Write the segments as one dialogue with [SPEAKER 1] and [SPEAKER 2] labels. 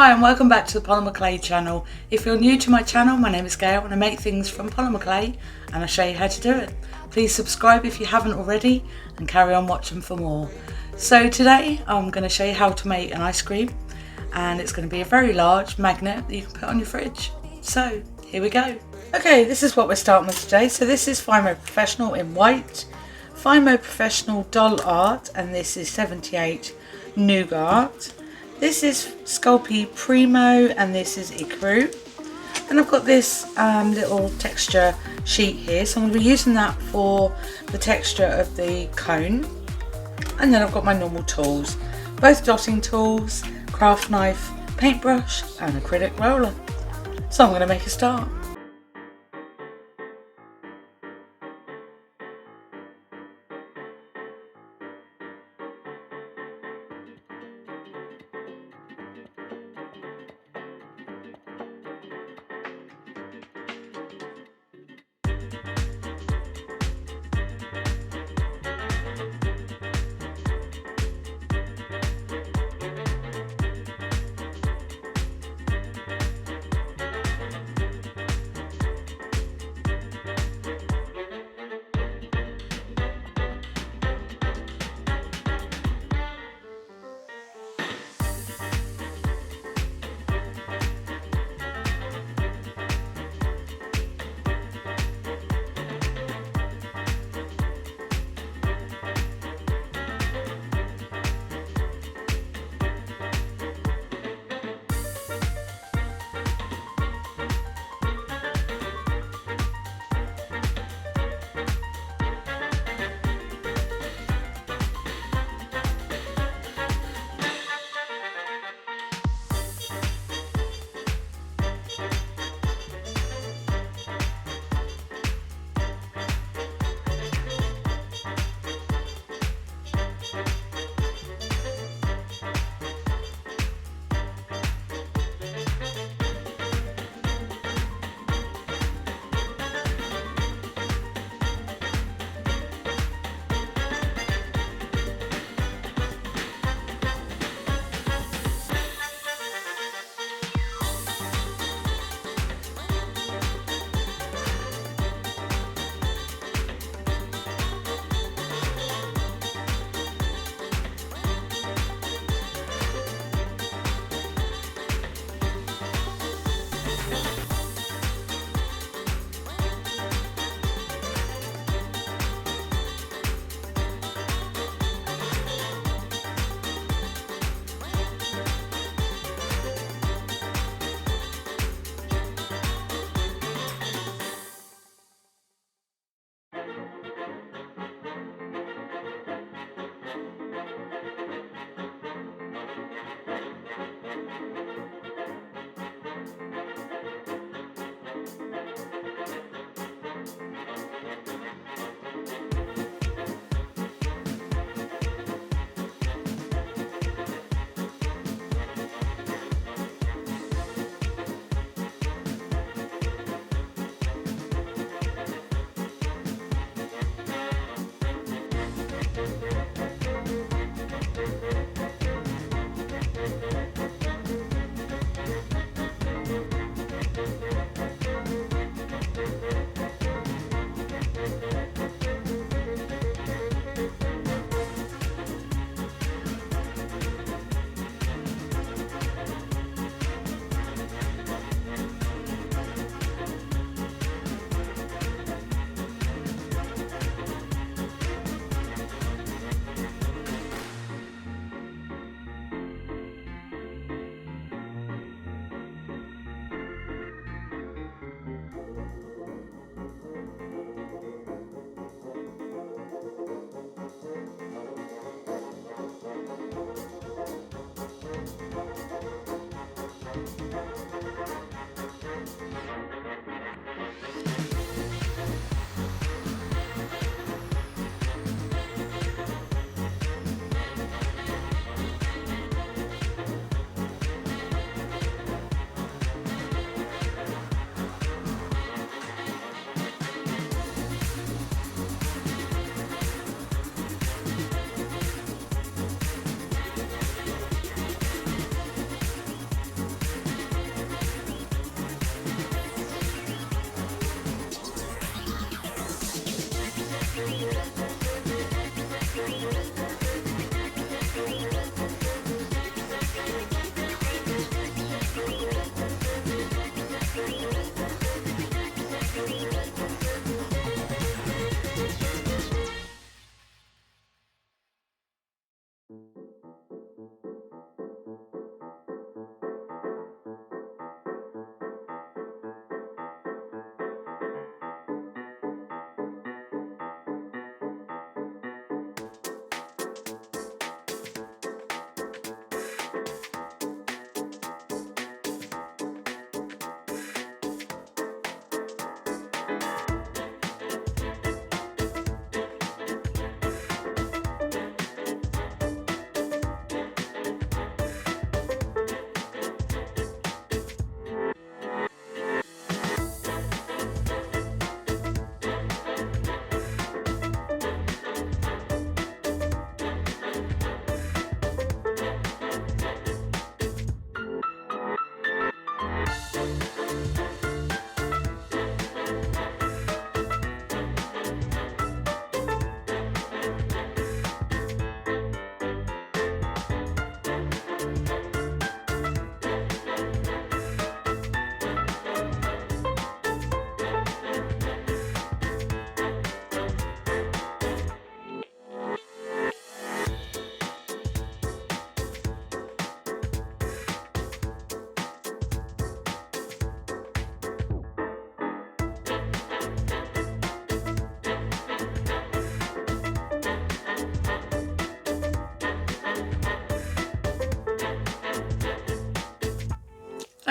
[SPEAKER 1] Hi and welcome back to the Polymer Clay channel. If you're new to my channel, my name is Gail and I make things from polymer clay and I show you how to do it. Please subscribe if you haven't already and carry on watching for more. So today I'm going to show you how to make an ice cream, and it's going to be a very large magnet that you can put on your fridge. So here we go. Okay, this is what we're starting with today. So this is Fimo Professional in white, Fimo Professional Doll Art, and this is 78 Nougat. This is Sculpey Primo and this is ECRU. And I've got this little texture sheet here, so I'm going to be using that for the texture of the cone. And then I've got my normal tools, both dotting tools, craft knife, paintbrush and acrylic roller. So I'm going to make a start.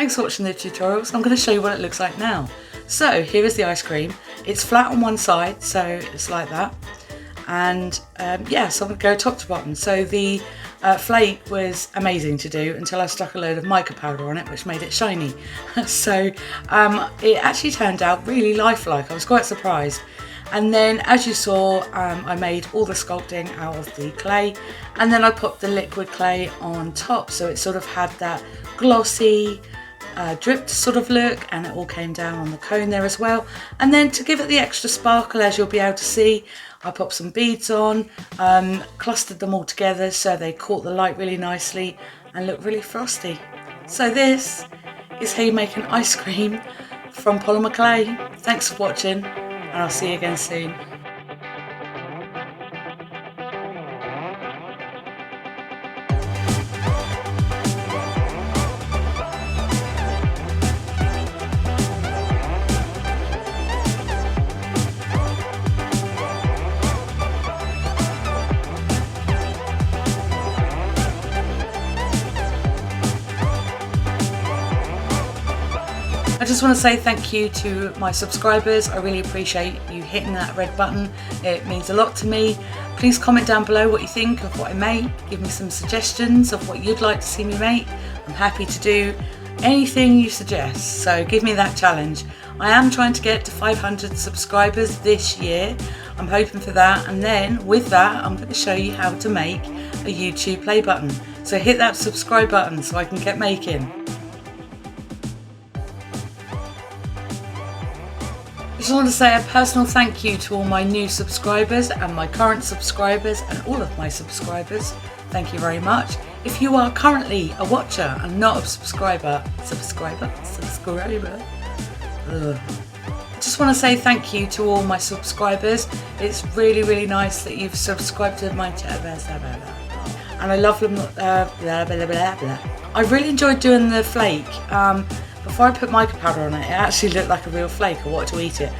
[SPEAKER 1] Thanks for watching the tutorials. I'm going to show you what it looks like now. So here is the ice cream. It's flat on one side, so it's like that. And yeah, so I'm going to go top to bottom. So the flake was amazing to do until I stuck a load of mica powder on it, which made it shiny. So it actually turned out really lifelike. I was quite surprised. And then, as you saw, I made all the sculpting out of the clay, and then I put the liquid clay on top, so it sort of had that glossy, dripped sort of look, and it all came down on the cone there as well. And then to give it the extra sparkle, as you'll be able to see, I put some beads on, clustered them all together so they caught the light really nicely and looked really frosty. So this is how you make an ice cream from polymer clay. Thanks for watching, and I'll see you again soon. I just want to say thank you to my subscribers. I really appreciate you hitting that red button. It means a lot to me. Please comment down below what you think of what I make. Give me some suggestions of what you'd like to see me make. I'm happy to do anything you suggest, so give me that challenge. I am trying to get to 500 subscribers this year. I'm hoping for that, and then with that I'm going to show you how to make a YouTube play button. So hit that subscribe button so I can get making. I just want to say a personal thank you to all my new subscribers and my current subscribers and all of my subscribers. Thank you very much. If you are currently a watcher and not a subscriber. Ugh. I just want to say thank you to all my subscribers. It's really, really nice that you've subscribed to my channel. And I love them. I really enjoyed doing the flake. Before I put mica powder on it, it actually looked like a real flake. I wanted to eat it.